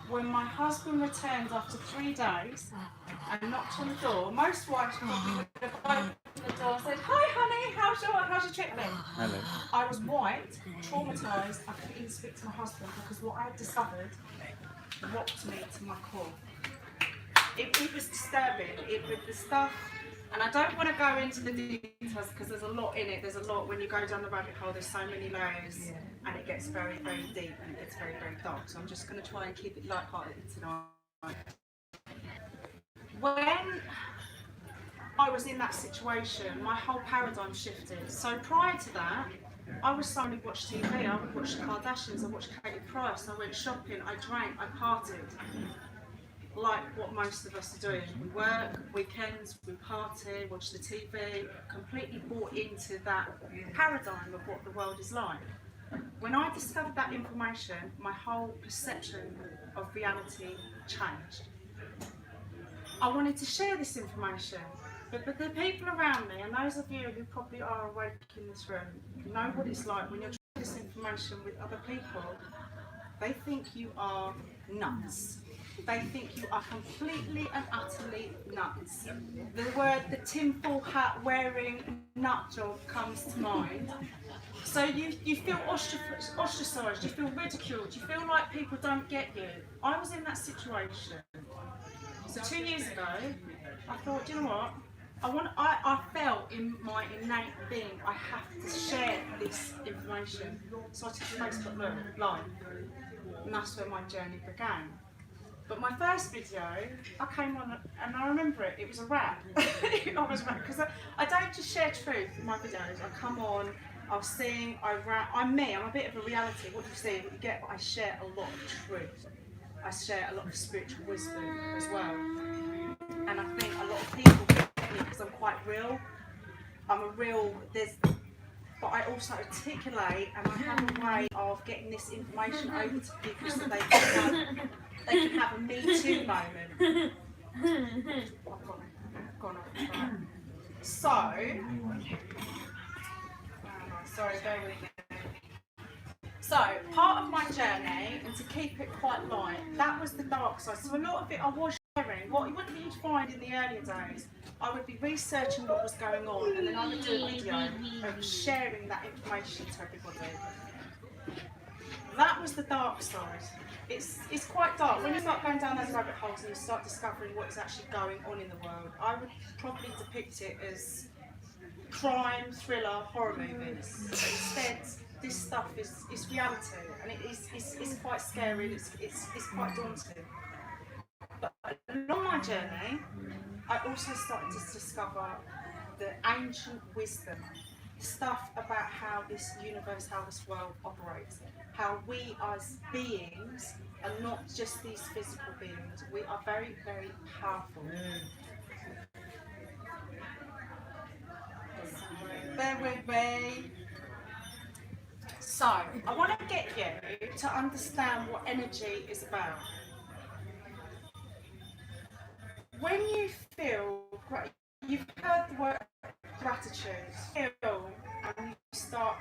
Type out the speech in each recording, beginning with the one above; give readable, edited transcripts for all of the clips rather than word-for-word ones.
when my husband returned after 3 days and knocked on the door, most wives probably would have opened the door and said, "Hi, honey, how's your trip been?" Hello. I was white, traumatised. I couldn't even speak to my husband because what I had discovered rocked me to my core. It was disturbing. It was the stuff, and I don't want to go into the details because there's a lot in it. There's a lot when you go down the rabbit hole. There's so many layers, and it gets very, very deep and it gets very, very dark. So I'm just going to try and keep it light-hearted tonight. When I was in that situation, my whole paradigm shifted. So prior to that, I was someone who watched TV. I would watch the Kardashians. I watched Katie Price. I went shopping. I drank. I partied. Like what most of us are doing. We work, weekends, we party, watch the TV, completely bought into that paradigm of what the world is like. When I discovered that information, my whole perception of reality changed. I wanted to share this information, but the people around me, and those of you who probably are awake in this room, know what it's like when you're sharing this information with other people. They think you are nuts. They think you are completely and utterly nuts. The tinfoil hat wearing nut job comes to mind. So you feel ostracised, you feel ridiculed, you feel like people don't get you. I was in that situation. So 2 years ago, I thought, you know what? I felt in my innate being, I have to share this information. So I took a Facebook live, and that's where my journey began. But my first video, I came on, and I remember it was a rap. I was rap, because I don't just share truth in my videos. I come on, I'll sing, I rap. I'm me, I'm a bit of a reality. What you see, what you get, but I share a lot of truth. I share a lot of spiritual wisdom as well. And I think a lot of people get me because I'm quite real. I'm a real, but I also articulate, and I have a way of getting this information over to people so they can have a Me Too moment. I've gone off track. So, sorry, bear with me. So, part of my journey, and to keep it quite light, that was the dark side. So a lot of it I was sharing. What you'd find in the earlier days, I would be researching what was going on, and then I would do a video of sharing that information to everybody. That was the dark side. It's quite dark. When you start going down those rabbit holes and you start discovering what is actually going on in the world, I would probably depict it as crime, thriller, horror movies. But instead, this stuff is reality, and it's quite scary, it's quite daunting. But along my journey, I also started to discover the ancient wisdom, stuff about how this universe, how this world operates, how we as beings are not just these physical beings, we are very, very powerful. Bear with me. So, I want to get you to understand what energy is about. When you feel, you've heard the word gratitude, feel, and you start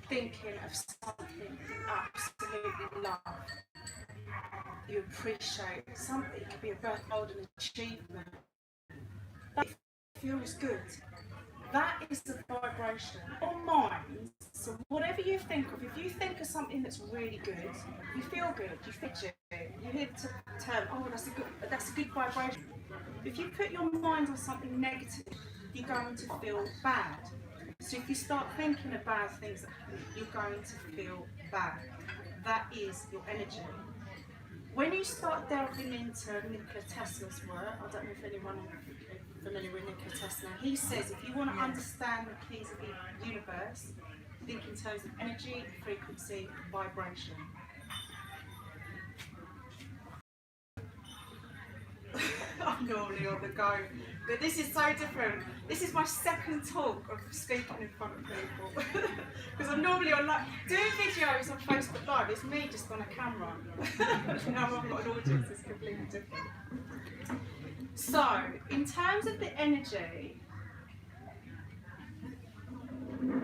thinking of something you absolutely love, you appreciate something, it could be a birth, golden achievement, that feels good. That is the vibration. Your mind, so whatever you think of, if you think of something that's really good, you feel good, you fidget, you hear the term, oh, that's a good vibration. If you put your mind on something negative, you're going to feel bad. So if you start thinking of bad things, you're going to feel bad. That is your energy. When you start delving into Nikola Tesla's work, I don't know if anyone is familiar with Nikola Tesla, he says if you want to understand the keys of the universe, think in terms of energy, frequency, vibration. I'm normally on the go, but this is so different. This is my second talk of speaking in front of people. Because I'm normally on, like, doing videos on Facebook Live, it's me just on a camera. Now I've got an audience, it's completely different. So, in terms of the energy,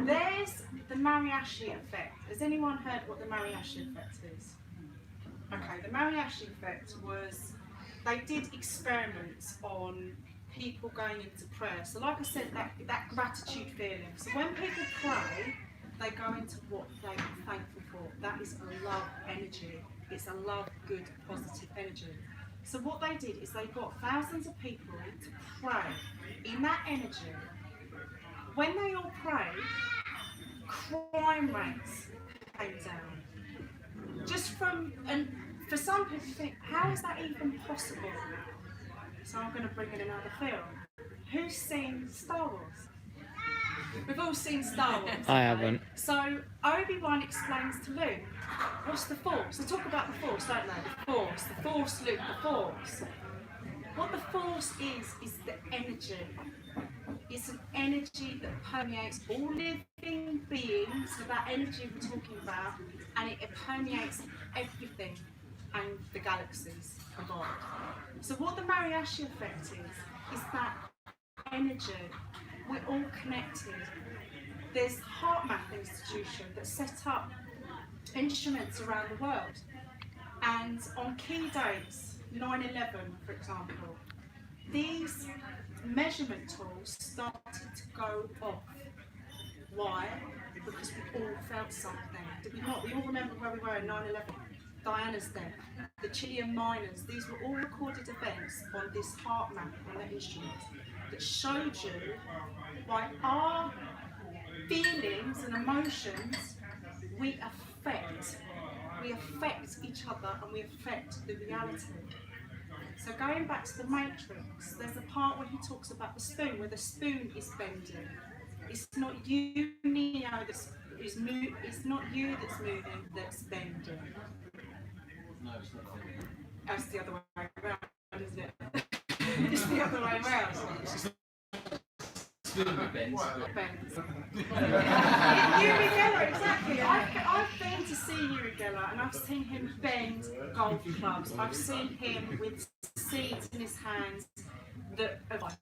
there's the Mariachi effect. Has anyone heard what the Mariachi effect is? Okay, the Mariachi effect was, they did experiments on people going into prayer. So like I said, that gratitude feeling. So when people pray, they go into what they are thankful for. That is a love energy. It's a love, good, positive energy. So what they did is they got thousands of people to pray in that energy. When they all prayed, crime rates came down. Just from, and for some people think, how is that even possible? So I'm going to bring in another film. Who's seen Star Wars? We've all seen Star Wars. I haven't. So Obi-Wan explains to Luke, what's the Force? They talk about the Force, don't they? The Force, Luke, the Force. What the Force is the energy. It's an energy that permeates all living beings, so that energy we're talking about, and it permeates everything and the galaxies combined. So what the Mariachi effect is that energy. We're all connected. There's HeartMath Institution that set up instruments around the world, and on key dates, 9/11 for example, these measurement tools started to go off. Why? Because we all felt something. Did we not? We all remember where we were in 9/11. Diana's death, the Chilean miners, these were all recorded events on this HeartMath, on the instrument, that showed you by our feelings and emotions, we affect each other and we affect the reality. So going back to the Matrix, there's a part where he talks about the spoon, where the spoon is bending. It's not you, Neo, it's not you that's moving, that's bending. No, it's not. That's the other way around, isn't it? It's the other way around. Bends. Uri Geller, exactly. I've been to see Uri Geller and I've seen him bend golf clubs. I've seen him with seeds in his hands that are life.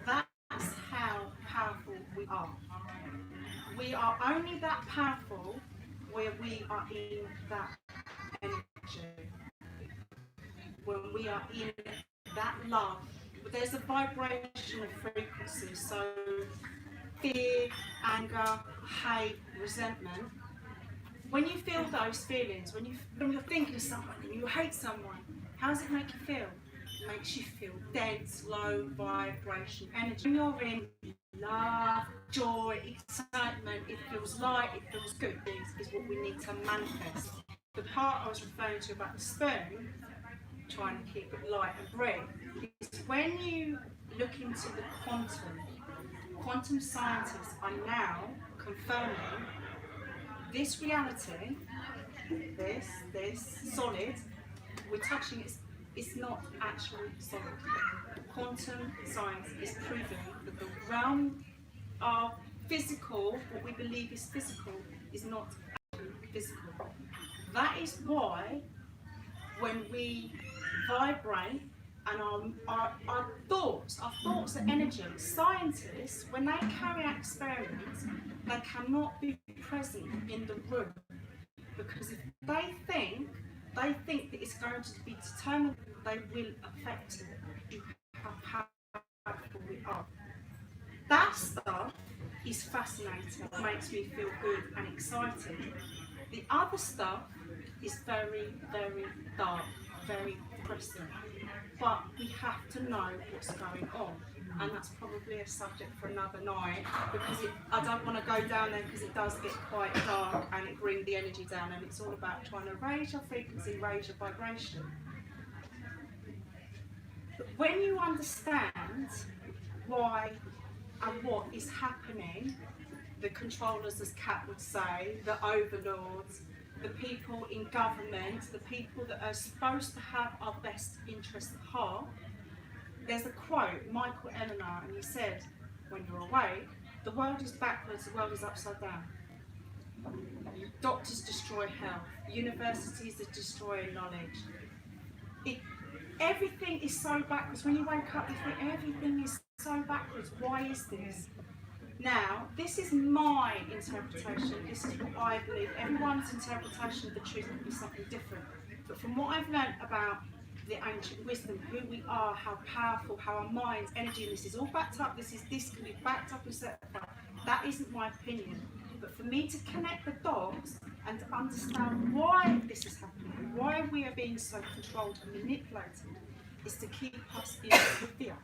That's how powerful we are. We are only that powerful where we are in that energy. When we are in that love, there's a vibration of frequencies. So fear, anger, hate, resentment. When you feel those feelings, when you're thinking of someone and you hate someone, how does it make you feel? It makes you feel dense, low vibration energy. When you're in love, joy, excitement, it feels light, it feels good. This is what we need to manifest. The part I was referring to about the spoon, trying to keep it light and breathe, is when you look into the quantum scientists are now confirming this reality, this solid, we're touching it, it's not actually solid. Quantum science is proving that the realm of physical, what we believe is physical, is not actually physical. That is why when we vibrate and our thoughts are energy. Scientists, when they carry out experiments, they cannot be present in the room because if they think that it's going to be determined, they will affect it. How powerful we are. That stuff is fascinating, makes me feel good and excited. The other stuff is very, very dark, very depressing. But we have to know what's going on, and that's probably a subject for another night because I don't want to go down there because it does get quite dark and it brings the energy down, and it's all about trying to raise your frequency, raise your vibration. But when you understand why and what is happening, the controllers, as Kat would say, the overlords, the people in government, the people that are supposed to have our best interest at heart. There's a quote, Michael Eleanor, and he said, when you're awake, the world is backwards, the world is upside down. Doctors destroy health, universities are destroying knowledge. Everything is so backwards. When you wake up, you think everything is so backwards. Why is this? Now, this is my interpretation, this is what I believe. Everyone's interpretation of the truth will be something different. But from what I've learned about the ancient wisdom, who we are, how powerful, how our minds, energy, and this is all backed up, this can be backed up and set up. That isn't my opinion. But for me to connect the dots and to understand why this is happening, why we are being so controlled and manipulated, is to keep us in fear.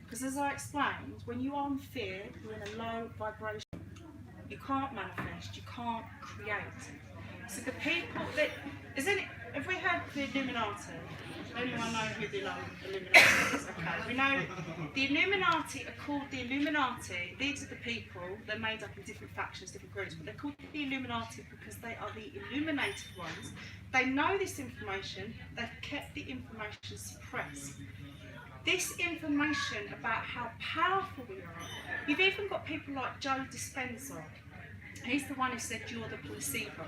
Because as I explained, when you are in fear, you're in a low vibration. You can't manifest, you can't create. So the people that, have we heard the Illuminati? Anyone know who the Illuminati is? Okay, we know the Illuminati are called the Illuminati. These are the people, they're made up in different factions, different groups, but they're called the Illuminati because they are the illuminated ones. They know this information, they've kept the information suppressed. This information about how powerful we are, you've even got people like Joe Dispenza. He's the one who said you're the placebo.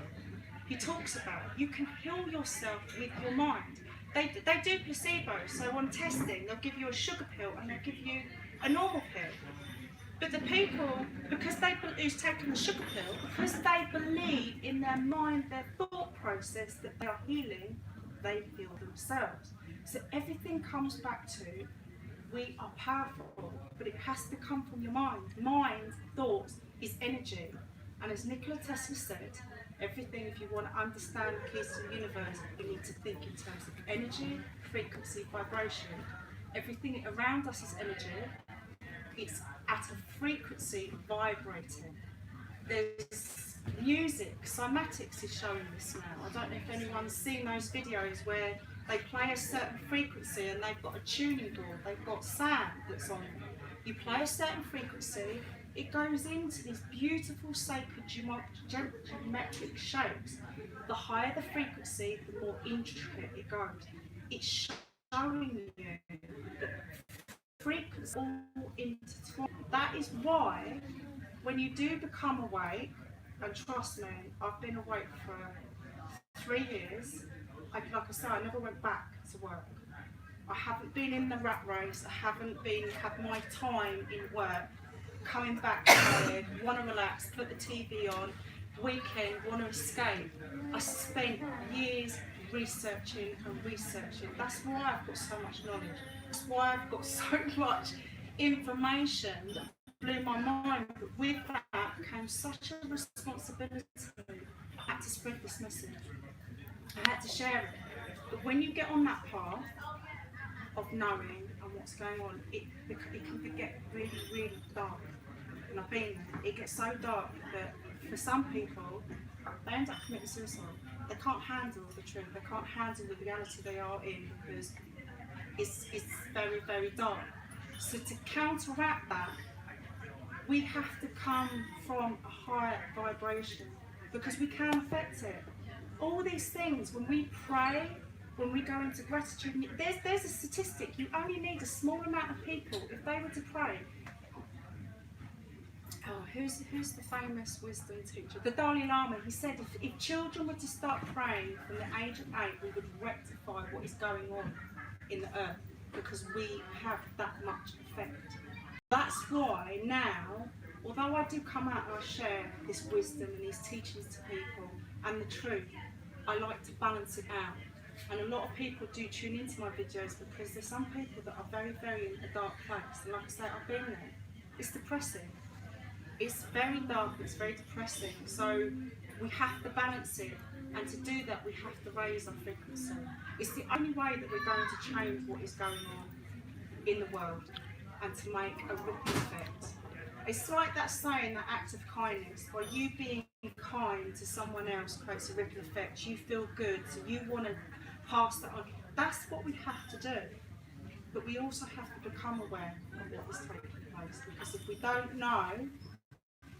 He talks about you can heal yourself with your mind. They do placebo, so on testing they'll give you a sugar pill and they'll give you a normal pill. But the people, who's taken the sugar pill, because they believe in their mind, their thought process that they are healing, they heal themselves. So everything comes back to, we are powerful, but it has to come from your mind. Mind, thoughts, is energy. And as Nikola Tesla said, everything, if you want to understand the keys to the universe, you need to think in terms of energy, frequency, vibration. Everything around us is energy. It's at a frequency vibrating. There's music, cymatics is showing this now. I don't know if anyone's seen those videos where they play a certain frequency and they've got a tuning board, they've got sound that's on it. You play a certain frequency, it goes into these beautiful sacred geometric shapes. The higher the frequency, the more intricate it goes. It's showing you that frequencies all intertwined. That is why when you do become awake, and trust me, I've been awake for 3 years. Like I said, I never went back to work. I haven't been in the rat race. I haven't had my time in work. Coming back tired, want to relax, put the TV on, weekend, want to escape. I spent years researching and researching. That's why I've got so much knowledge. That's why I've got so much information that blew my mind. But with that came such a responsibility. I had to spread this message. I had to share it. But when you get on that path of knowing and what's going on, it can get really, really dark. And I've been there. It gets so dark that for some people, they end up committing suicide. They can't handle the truth. They can't handle the reality they are in because it's very, very dark. So to counteract that, we have to come from a higher vibration because we can affect it. All these things, when we pray, when we go into gratitude, there's a statistic, you only need a small amount of people, if they were to pray. Oh, who's the famous wisdom teacher? The Dalai Lama. He said if children were to start praying from the age of 8, we would rectify what is going on in the earth because we have that much effect. That's why now, although I do come out and I share this wisdom and these teachings to people and the truth, I like to balance it out. And a lot of people do tune into my videos because there's some people that are very, very in a dark place. And like I say, I've been there. It's depressing. It's very dark, it's very depressing. So we have to balance it. And to do that, we have to raise our frequency. It's the only way that we're going to change what is going on in the world and to make a ripple effect. It's like that saying, that act of kindness. By you being kind to someone else creates a ripple effect. You feel good, so you want to pass that on. That's what we have to do. But we also have to become aware of what is taking place. Because if we don't know,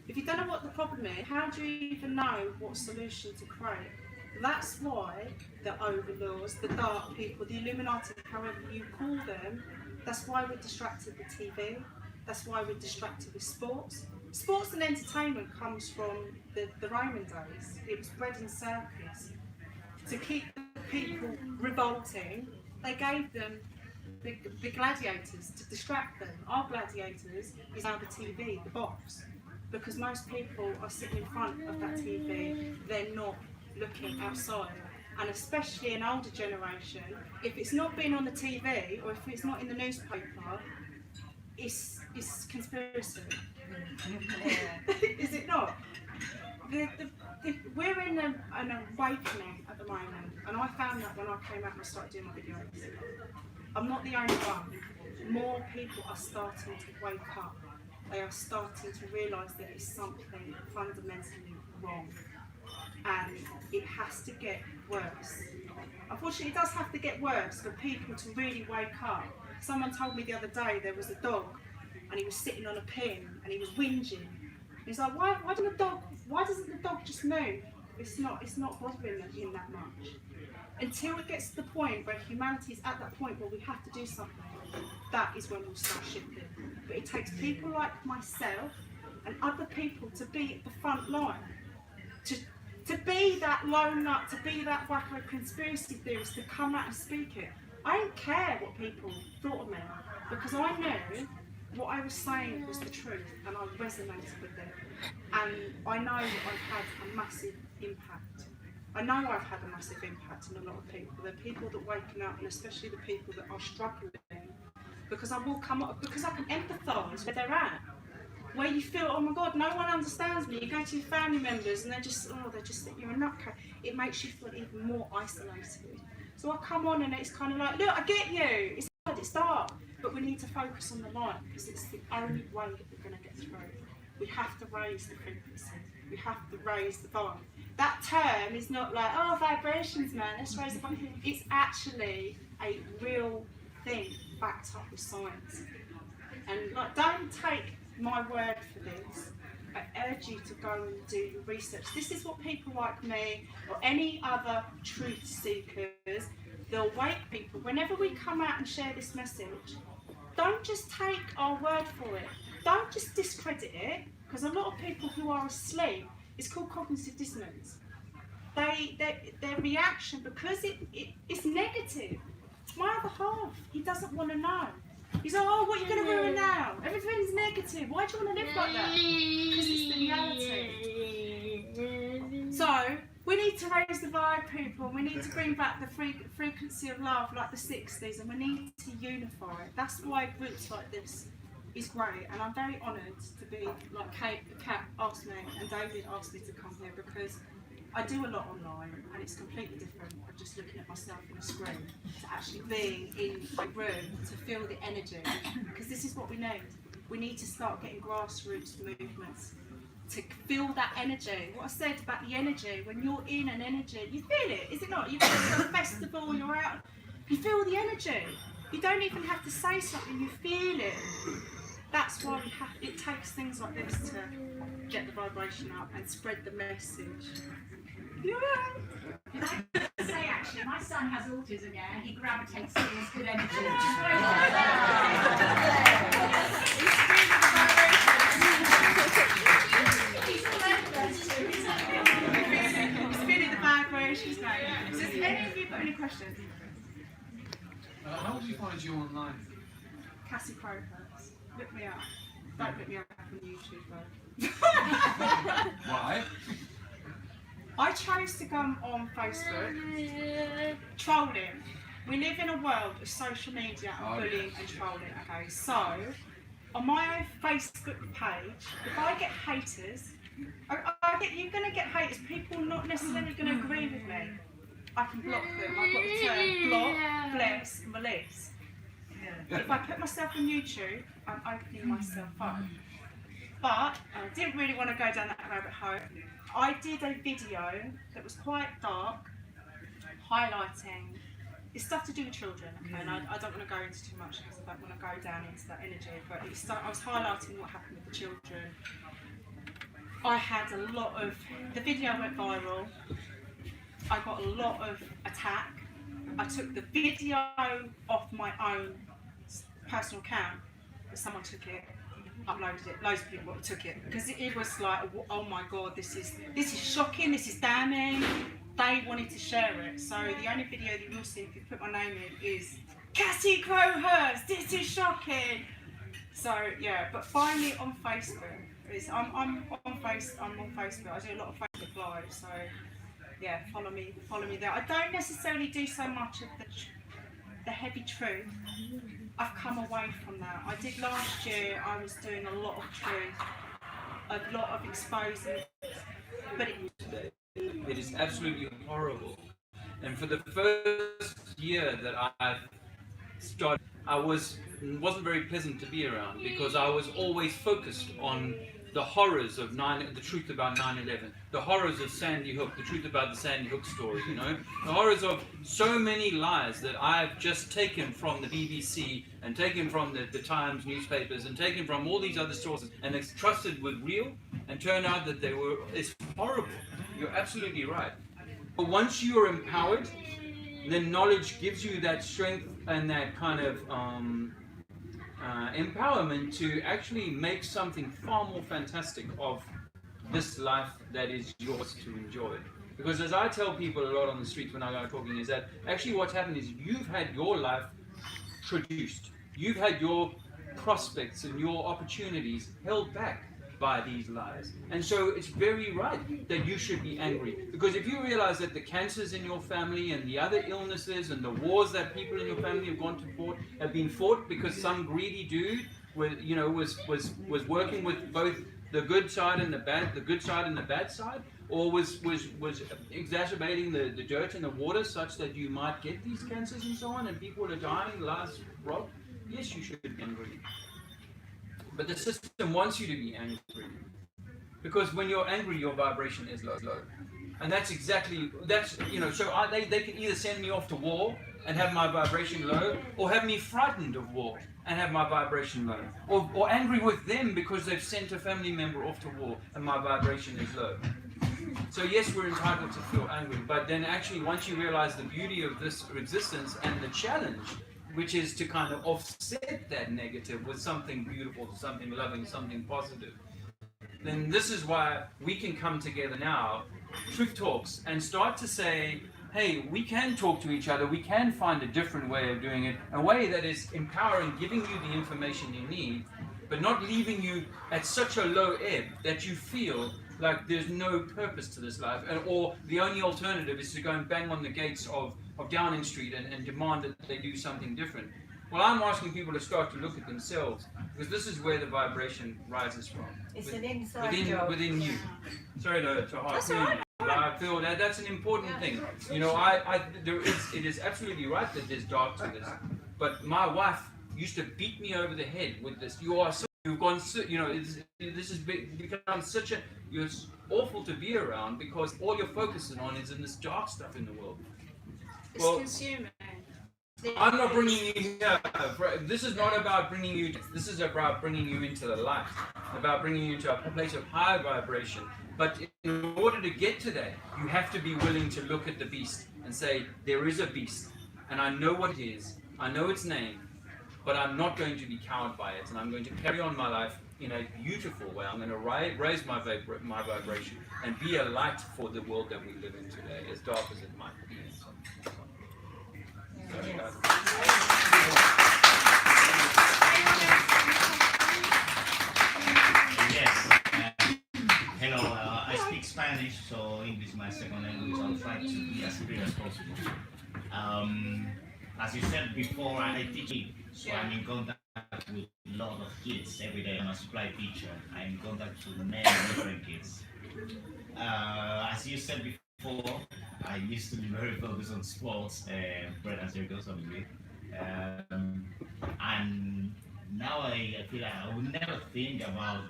if you don't know what the problem is, how do you even know what solution to create? That's why the overlords, the dark people, the Illuminati, however you call them, that's why we're distracted with TV. That's why we're distracted with sports. Sports and entertainment comes from the Roman days. It was bred in circus. To keep the people revolting, they gave them the gladiators to distract them. Our gladiators is now the TV, the box. Because most people are sitting in front of that TV, they're not looking outside. and especially an older generation, if it's not been on the TV or if it's not in the newspaper, it's conspiracy. Is it not? We're in an awakening at the moment, and I found that when I came out and I started doing my videos. I'm not the only one. More people are starting to wake up. They are starting to realise there is something fundamentally wrong, and it has to get worse. Unfortunately, it does have to get worse for people to really wake up. Someone told me the other day there was a dog, and he was sitting on a pin, and he was whinging. He's like, why doesn't the dog just move? It's not bothering him that much. Until it gets to the point where humanity is at that point where we have to do something, that is when we'll start shifting. But it takes people like myself and other people to be at the front line, to be that lone nut, to be that wacko conspiracy theorist, to come out and speak it. I don't care what people thought of me, because I knew what I was saying was the truth, and I resonated with it. And I know that I've had a massive impact. I know I've had a massive impact on a lot of people. The people that waking up, and especially the people that are struggling, because I will come up, because I can empathise where they're at. Where you feel, oh my God, no one understands me. You go to your family members and they're just think you're a nutcase. It makes you feel even more isolated. So I come on and it's kind of like, look, I get you. It's hard, it's dark, but we need to focus on the light, because it's the only way that we're going to get through. We have to raise the frequency. We have to raise the vibe. That term is not like, oh, vibrations, man, let's raise the vibe. It's actually a real thing backed up with science. And like, don't take my word for this. I urge you to go and do your research. This is what people like me or any other truth seekers, they'll wake people. Whenever we come out and share this message, don't just take our word for it. Don't just discredit it, because a lot of people who are asleep, it's called cognitive dissonance. Their reaction, because it's negative. My other half, he doesn't want to know. He's like, oh, what are you going to ruin now? Everything's negative. Why do you want to live like that? Because it's the reality. So, we need to raise the vibe, people. We need to bring back the frequency of love like the 60s, and we need to unify it. That's why groups like this is great, and I'm very honoured to be, like Kat asked me and David asked me to come here, because I do a lot online, and it's completely different from just looking at myself on a screen to actually being in a room to feel the energy, because this is what we need. We need to start getting grassroots movements to feel that energy. What I said about the energy, when you're in an energy, you feel it, is it not? You go to a festival, you're out, you feel the energy. You don't even have to say something, you feel it. That's why it takes things like this to get the vibration up and spread the message. Yeah. Say actually, my son has autism, yeah, and he gravitates towards good energy. He's feeling the vibrations now. So has any of you got any questions? How do you find you online? Cassie Crowhurst. Look me up. Don't look me up on YouTube though. Why? I chose to come on Facebook. Trolling. We live in a world of social media and bullying and trolling, okay? So, on my own Facebook page, if I get haters, you're going to get haters, people not necessarily going to agree with me. I can block them. I've got the term block, bless, and release. If I put myself on YouTube, I'm opening myself up. But I didn't really want to go down that rabbit hole. I did a video that was quite dark, highlighting, it's stuff to do with children, okay? And I don't want to go into too much because I don't want to go down into that energy, but I was highlighting what happened with the children. I had a lot of, the video went viral, I got a lot of attack. I took the video off my own personal account, but someone took it, uploaded it, loads of people took it, because it was like, oh my God, this is shocking, this is damning. They wanted to share it, so the only video that you'll see if you put my name in is Cassie Crowhurst, this is shocking. So yeah, but finally on Facebook, I'm on Facebook, I do a lot of Facebook Live, so yeah, follow me there. I don't necessarily do so much of the heavy truth. I've come away from that. I did last year. I was doing a lot of truth, a lot of exposing, but it is absolutely horrible. And for the first year that I've started, I wasn't very pleasant to be around because I was always focused on the horrors of the truth about 9/11, the horrors of Sandy Hook, the truth about the Sandy Hook story, you know, the horrors of so many lies that I've just taken from the BBC and taken from the Times newspapers and taken from all these other sources and it's trusted with real and turned out that it's horrible. You're absolutely right. But once you are empowered, then knowledge gives you that strength and that kind of empowerment to actually make something far more fantastic of this life that is yours to enjoy. Because as I tell people a lot on the streets when I go talking is that actually what's happened is you've had your life traduced. You've had your prospects and your opportunities held back by these lies. And so it's very right that you should be angry. Because if you realize that the cancers in your family and the other illnesses and the wars that people in your family have gone to fought have been fought because some greedy dude was working with both the good side and the bad side, or was exacerbating the dirt in the water such that you might get these cancers and so on, and people are dying, lives robbed, yes, you should be angry. But the system wants you to be angry. Because when you're angry, your vibration is low. And that's, so they can either send me off to war and have my vibration low, or have me frightened of war and have my vibration low. Or angry with them because they've sent a family member off to war and my vibration is low. So yes, we're entitled to feel angry, but then actually once you realize the beauty of this existence and the challenge, which is to kind of offset that negative with something beautiful, something loving, something positive, then this is why we can come together now, Truth Talks, and start to say, hey, we can talk to each other, we can find a different way of doing it, a way that is empowering, giving you the information you need, but not leaving you at such a low ebb that you feel like there's no purpose to this life, or the only alternative is to go and bang on the gates of Downing Street and demand that they do something different. Well, I'm asking people to start to look at themselves, because this is where the vibration rises from. It's an inside job. Within you. Sorry to harp on, but I feel that that's an important thing. You know, it is absolutely right that there's dark to this, but my wife used to beat me over the head with this. You've gone, this has become you're awful to be around because all you're focusing on is in this dark stuff in the world. it's Well, consuming. I'm not bringing you here. This is not about bringing you. This is about bringing you into the light, about bringing you into a place of high vibration. But in order to get to that, you have to be willing to look at the beast and say, there is a beast, and I know what it is. I know its name. But I'm not going to be cowed by it, and I'm going to carry on my life in a beautiful way. I'm going to raise my vibration and be a light for the world that we live in today, as dark as it might be. Hello, I speak Spanish, so English is my second language. I'll try to be as clear as possible. As you said before, I teach, so I'm in contact with a lot of kids every day. I'm a supply teacher. I'm in contact with many different kids. As you said before, I used to be very focused on sports, bread and circles, obviously. And now I feel like I would never think about,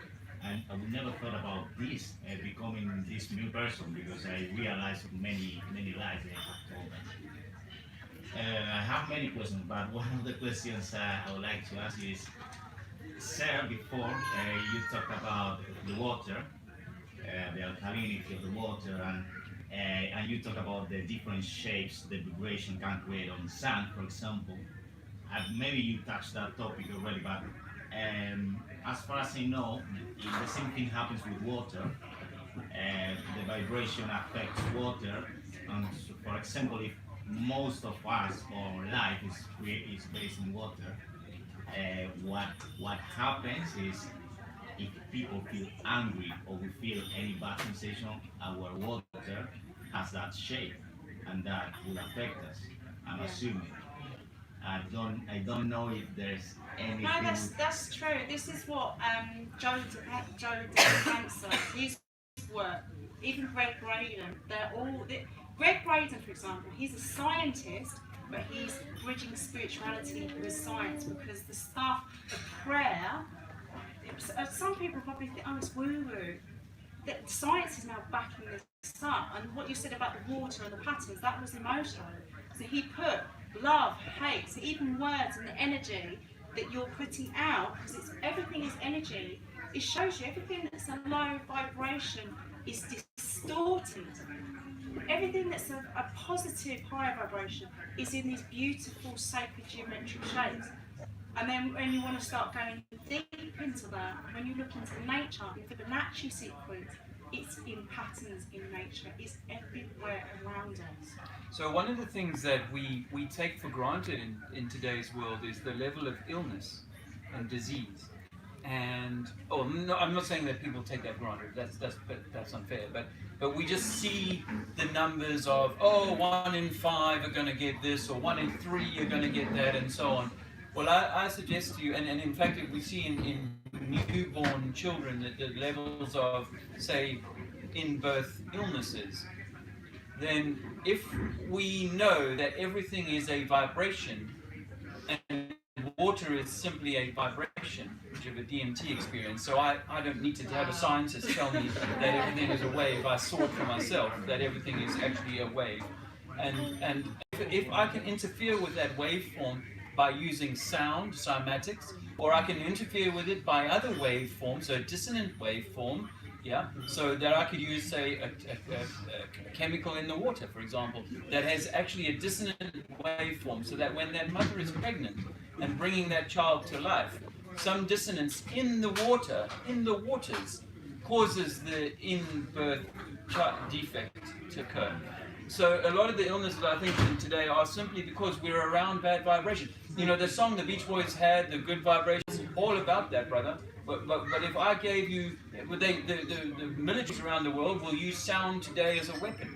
and I would never thought about this, becoming this new person, because I realized many lies I have told them. I have many questions, but one of the questions I would like to ask you is, Sarah, before you talked about the water, the alkalinity of the water, and you talked about the different shapes the vibration can create on sand, for example. Maybe you touched that topic already, but as far as I know, the same thing happens with water. The vibration affects water, and so, for example, if most of us, our life is based on water, what happens is, if people feel angry or we feel any bad sensation, our water has that shape, and that will affect us. I'm Yeah. assuming. I don't know if there's anything. No, that's true. This is what Joe Dispenza, his work, even Greg Braden, Greg Braden, for example, he's a scientist, but he's bridging spirituality with science because the stuff of prayer, some people probably think, oh, it's woo-woo. That science is now backing this up, and what you said about the water and the patterns, that was emotional. So he put love, hate, so even words and the energy that you're putting out, because everything is energy, it shows you everything that's a low vibration is distorted. Everything that's a positive higher vibration is in these beautiful sacred geometric shapes. And then when you want to start going deep into that, when you look into nature, the Fibonacci sequence, it's in patterns in nature, it's everywhere around us. So one of the things that we take for granted in today's world is the level of illness and disease. And no, I'm not saying that people take that for granted. That's unfair. But we just see the numbers of 1 in 5 are going to get this, or 1 in 3 are going to get that, and so on. Well, I suggest to you, and in fact, we see in newborn children that the levels of, say, in-birth illnesses. Then, if we know that everything is a vibration, and water is simply a vibration, which of a DMT experience, so I don't need to have a scientist tell me that everything is a wave. I saw it for myself, that everything is actually a wave. And if I can interfere with that waveform by using sound, cymatics, or I can interfere with it by other waveforms, so a dissonant waveform, yeah, so that I could use, say, a chemical in the water, for example, that has actually a dissonant waveform, so that when that mother is pregnant and bringing that child to life, some dissonance in the waters, causes the in-birth defect to occur. So a lot of the illnesses I think in today are simply because we're around bad vibration. You know, the song the Beach Boys had, the good vibrations, all about that, brother. But if I gave you, the militaries around the world will use sound today as a weapon.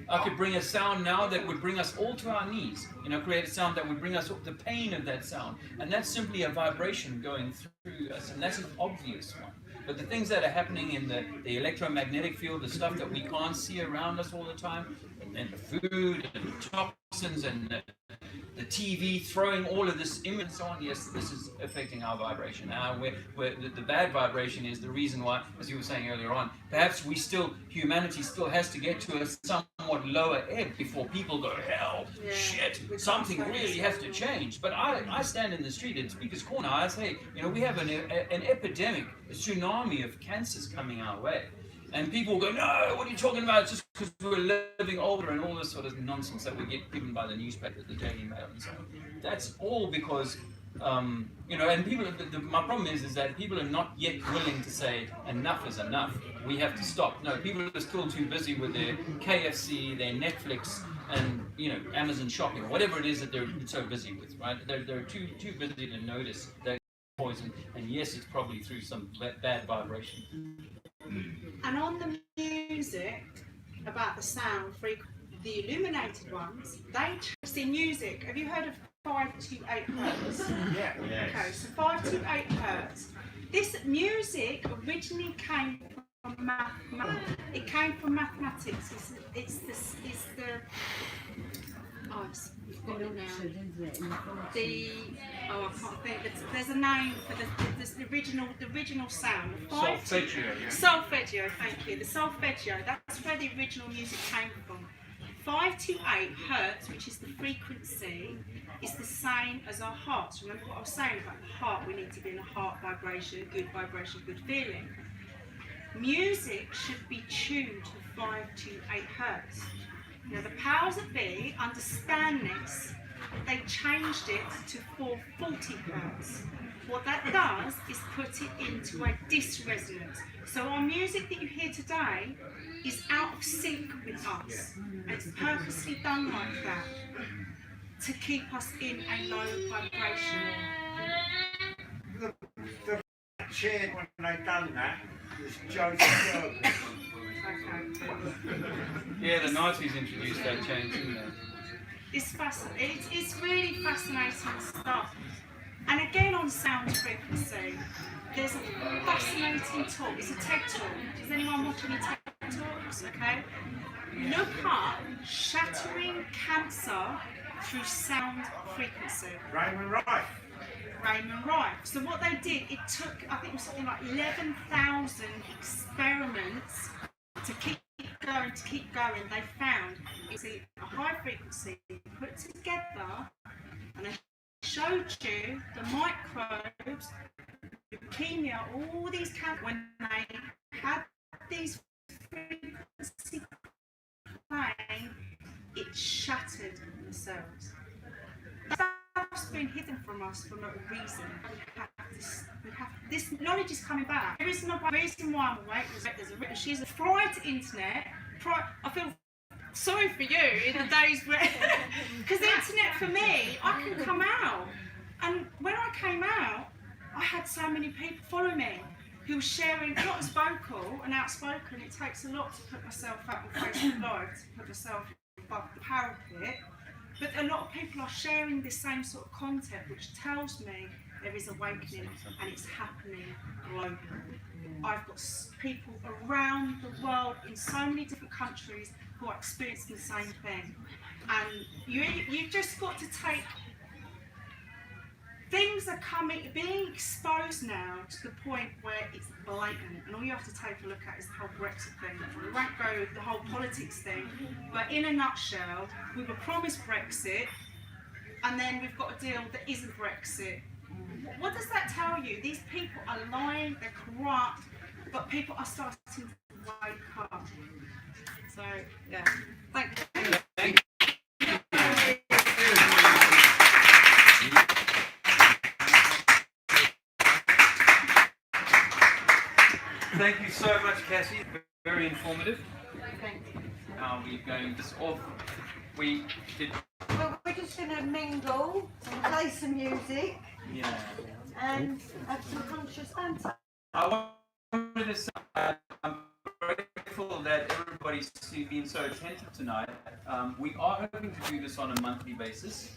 I could bring a sound now that would bring us all to our knees. You know, create a sound that would bring us the pain of that sound. And that's simply a vibration going through us, and that's an obvious one. But the things that are happening in the electromagnetic field, the stuff that we can't see around us all the time, and the food and the toxins and the TV throwing all of this image and so on, yes, this is affecting our vibration. Now, the bad vibration is the reason why, as you were saying earlier on, perhaps humanity still has to get to a somewhat lower ebb before people go, hell, shit, something really has to change. But I stand in the street at Speaker's Corner, I say, you know, we have an epidemic, a tsunami of cancers coming our way. And people go, no, what are you talking about? It's just because we're living older and all this sort of nonsense that we get given by the newspaper, the Daily Mail and so on. That's all because, you know, and people, my problem is that people are not yet willing to say, enough is enough. We have to stop. No, people are still too busy with their KFC, their Netflix, and, you know, Amazon shopping, or whatever it is that they're so busy with, right? They're too busy to notice that poison, and yes, it's probably through some bad vibration. And on the music, about the sound, the illuminated ones, they see music. Have you heard of 528 hertz? Yeah. Okay, so 528 hertz. This music originally came from mathematics. It came from mathematics. It's the I can't think. There's a name for the original sound. Solfeggio. Yeah. Solfeggio, thank you. The solfeggio, that's where the original music came from. 528 hertz, which is the frequency, is the same as our hearts. Remember what I was saying about the heart? We need to be in a heart vibration, good feeling. Music should be tuned to 528 hertz. Now the powers that be understand this. They changed it to 440 hertz. What that does is put it into a dysresonance. So our music that you hear today is out of sync with us. And it's purposely done like that to keep us in a low vibration. The cheered when they done that was Joseph Goebbels. Okay. Yeah, the Nazis introduced that change, didn't they? It's fascinating. It's really fascinating stuff. And again on sound frequency, there's a fascinating talk. It's a TED talk. Does anyone watch any TED talks? Okay. Look up shattering cancer through sound frequency. Raymond Wright. Raymond Wright. So what they did, it took, I think it was something like 11,000 experiments to keep going. They found it's a high frequency put together, and they showed you the microbes, leukemia, all these cancers, when they had these frequencies playing, it shattered the cells. That's been hidden from us for no reason. We have this knowledge is coming back. There is no reason why I'm awake. She's a fried to internet. I feel sorry for you in the days where, because the internet for me, I can come out, and when I came out, I had so many people follow me who were sharing, not as vocal and outspoken. It takes a lot to put myself out on Facebook Live, to put myself above the parapet. But a lot of people are sharing the same sort of content, which tells me there is awakening and it's happening globally. I've got people around the world in so many different countries who are experiencing the same thing. And you've just got to take, things are being exposed now to the point where it's blatant, and all you have to take a look at is the whole Brexit thing. We won't go with the whole politics thing, but in a nutshell, we were promised Brexit, and then we've got a deal that isn't Brexit. What does that tell you? These people are lying, they're corrupt, but people are starting to wake up. So, yeah, thank you. Thank you so much, Cassie. Very informative. Thank you. We're going this off. We did. Well, we're just going to mingle and play some music Yeah. and have some conscious banter. I wanted to say I'm grateful that everybody's been so attentive tonight. We are hoping to do this on a monthly basis.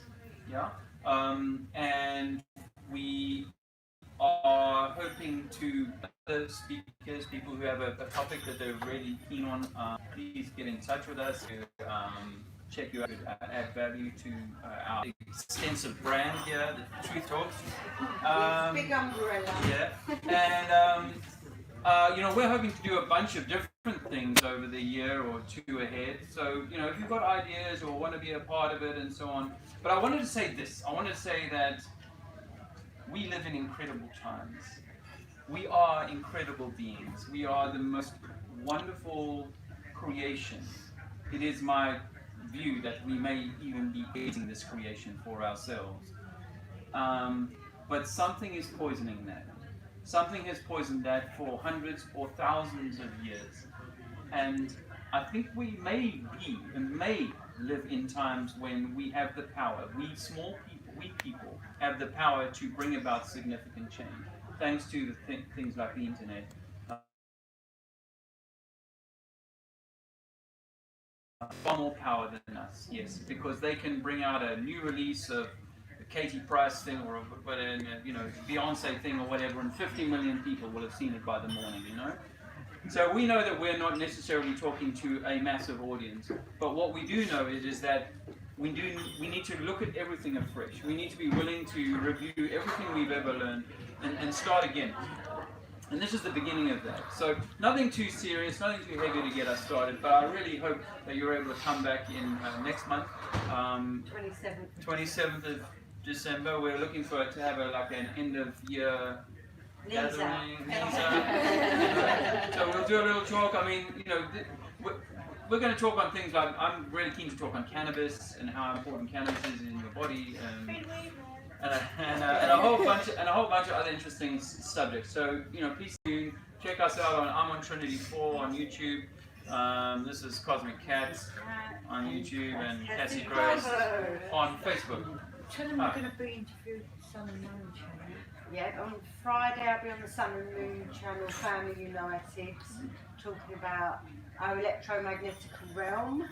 Yeah. And we are hoping to other speakers, people who have a topic that they're really keen on, please get in touch with us to check you out, add value to our extensive brand here, the Truth Talks. Big umbrella. Yeah, and you know, we're hoping to do a bunch of different things over the year or two ahead. So, you know, if you've got ideas or want to be a part of it and so on. But I wanted to say this. I wanted to say that we live in incredible times. We are incredible beings. We are the most wonderful creation. It is my view that we may even be eating this creation for ourselves. But something is poisoning that. Something has poisoned that for hundreds or thousands of years. And I think we may live in times when we have the power, we people have the power to bring about significant change, thanks to the things like the internet. Far more power than us, yes, because they can bring out a new release of a Katie Price thing or a you know, Beyonce thing or whatever, and 50 million people will have seen it by the morning, you know. So we know that we're not necessarily talking to a massive audience, but what we do know is that we need to look at everything afresh. We need to be willing to review everything we've ever learned and start again. And this is the beginning of that. So nothing too serious, nothing too heavy to get us started, but I really hope that you're able to come back in next month, 27th of December. We're looking for it to have like an end of year gathering. So we'll do a little talk. I mean, you know, we're going to talk on things like, I'm really keen to talk on cannabis and how important cannabis is in your body, and a whole bunch of other interesting subjects. So, you know, please do check us out I'm on Trinity 4 on YouTube. This is Cosmic Cats on YouTube, and Cassie Grace on Facebook. Tell them we're going to be interviewed Sun and Moon channel. Yeah, on Friday I'll be on the Sun and Moon channel, Family United, talking about our electromagnetic realm.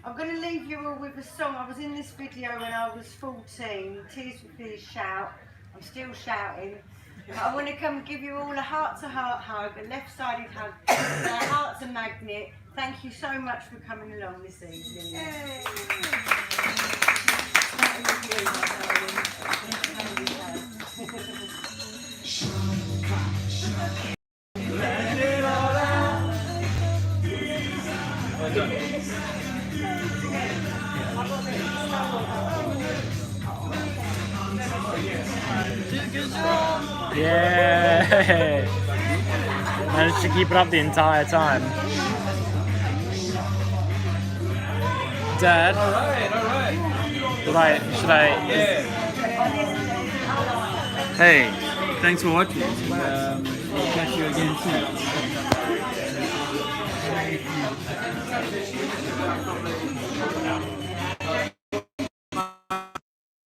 I'm going to leave you all with a song. I was in this video when I was 14. Tears for Fears shout. I'm still shouting. But I want to come give you all a heart-to-heart hug, a left-sided hug. Our heart's a magnet. Thank you so much for coming along this evening. Starting with you, my darling. Yeah. Managed to keep it up the entire time. Dad, All right. should I? Yeah. Hey, thanks for watching. We'll catch you again soon.